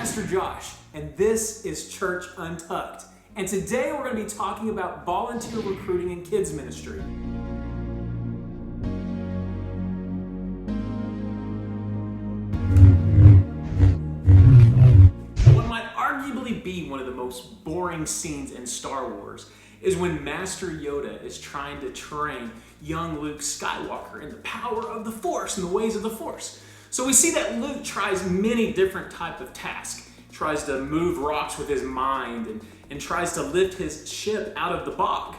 Pastor Josh, and this is Church Untucked. And today we're going to be talking about volunteer recruiting in kids ministry. What might arguably be one of the most boring scenes in Star Wars is when Master Yoda is trying to train young Luke Skywalker in the power of the Force and the ways of the Force. So we see that Luke tries many different types of tasks. He tries to move rocks with his mind and tries to lift his ship out of the bog.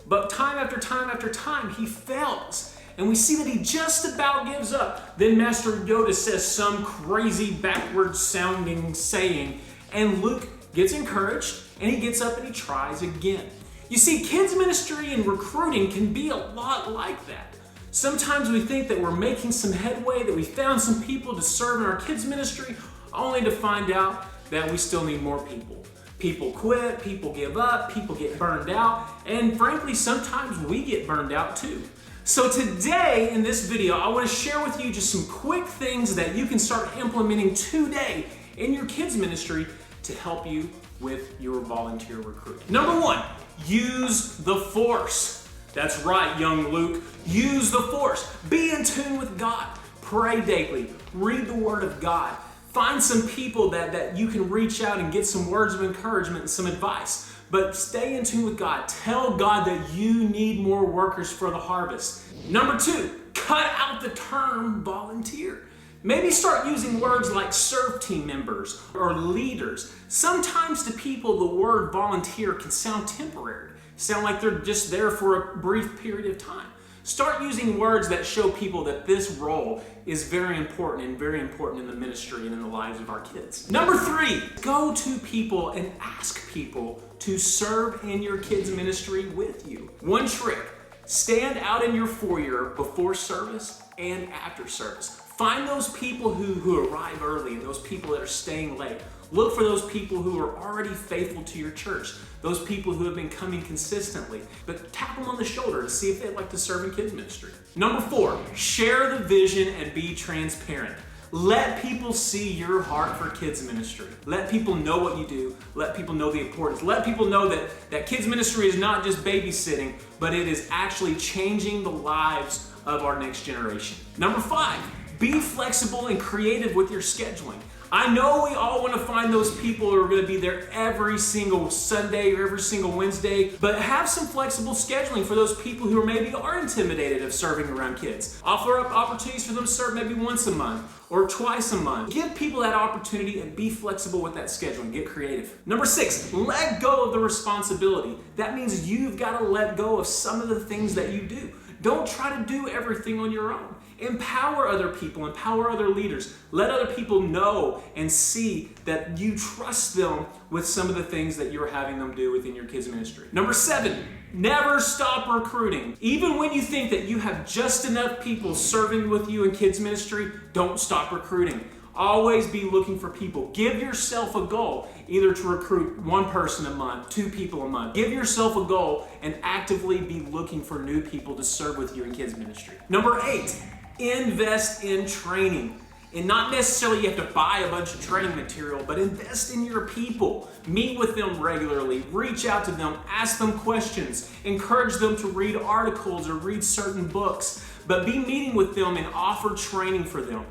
But time after time after time, he fails. And we see that he just about gives up. Then Master Yoda says some crazy backwards sounding saying, and Luke gets encouraged and he gets up and he tries again. You see, kids ministry and recruiting can be a lot like that. Sometimes we think that we're making some headway, that we found some people to serve in our kids ministry, only to find out that we still need more people. People quit, people give up, people get burned out, and frankly, sometimes we get burned out too. So today in this video, I want to share with you just some quick things that you can start implementing today in your kids ministry to help you with your volunteer recruiting. Number one, use the Force. That's right, young Luke. Use the Force. Be in tune with God. Pray daily. Read the Word of God. Find some people that you can reach out and get some words of encouragement and some advice. But stay in tune with God. Tell God that you need more workers for the harvest. Number two, cut out the term volunteer. Maybe start using words like serve team members or leaders. Sometimes to people, the word volunteer can sound temporary. Sound like they're just there for a brief period of time. Start using words that show people that this role is very important in the ministry and in the lives of our kids. Number three, go to people and ask people to serve in your kids ministry with you. One trick, stand out in your foyer before service and after service. Find those people who arrive early and those people that are staying late. Look for those people who are already faithful to your church, those people who have been coming consistently. But tap them on the shoulder and see if they'd like to serve in kids ministry. Number four, share the vision and be transparent. Let people see your heart for kids ministry. Let people know what you do. Let people know the importance. Let people know that kids ministry is not just babysitting, but it is actually changing the lives of our next generation. Number five, be flexible and creative with your scheduling. I know we all want to find those people who are going to be there every single Sunday or every single Wednesday, but have some flexible scheduling for those people who maybe are intimidated of serving around kids. Offer up opportunities for them to serve maybe once a month or twice a month. Give people that opportunity and be flexible with that scheduling. Get creative. Number six, let go of the responsibility. That means you've got to let go of some of the things that you do. Don't try to do everything on your own. Empower other people, empower other leaders. Let other people know and see that you trust them with some of the things that you're having them do within your kids' ministry. Number seven, never stop recruiting. Even when you think that you have just enough people serving with you in kids' ministry, don't stop recruiting. Always be looking for people. Give yourself a goal, either to recruit one person a month, two people a month. Give yourself a goal and actively be looking for new people to serve with you in kids ministry. Number eight, invest in training. And not necessarily you have to buy a bunch of training material, but invest in your people. Meet with them regularly, reach out to them, ask them questions, encourage them to read articles or read certain books, but be meeting with them and offer training for them.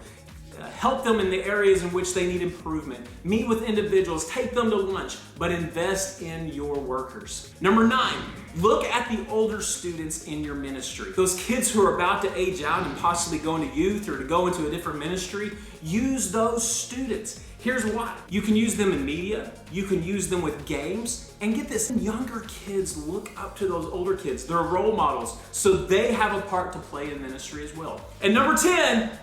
Help them in the areas in which they need improvement. Meet with individuals, take them to lunch, but invest in your workers. Number nine, look at the older students in your ministry. Those kids who are about to age out and possibly go into youth or to go into a different ministry, use those students. Here's why. You can use them in media, you can use them with games, and get this, younger kids look up to those older kids. They're role models, so they have a part to play in ministry as well. And number 10,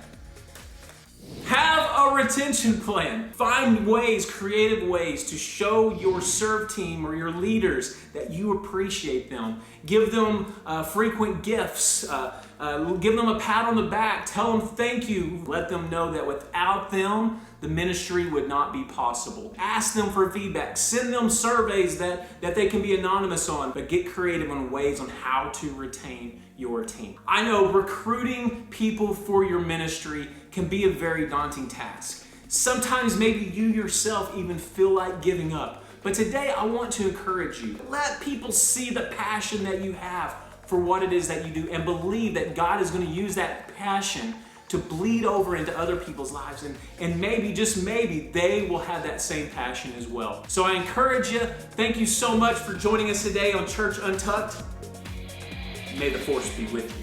have a retention plan. Find ways, creative ways to show your serve team or your leaders that you appreciate them. Give them frequent gifts. Give them a pat on the back. Tell them thank you. Let them know that without them, the ministry would not be possible. Ask them for feedback. Send them surveys that they can be anonymous on, but get creative on ways on how to retain your team. I know recruiting people for your ministry can be a very daunting task. Sometimes maybe you yourself even feel like giving up. But today I want to encourage you. Let people see the passion that you have for what it is that you do, and believe that God is going to use that passion to bleed over into other people's lives, and maybe, just maybe, they will have that same passion as well. So I encourage you. Thank you so much for joining us today on Church Untucked. May the force be with you.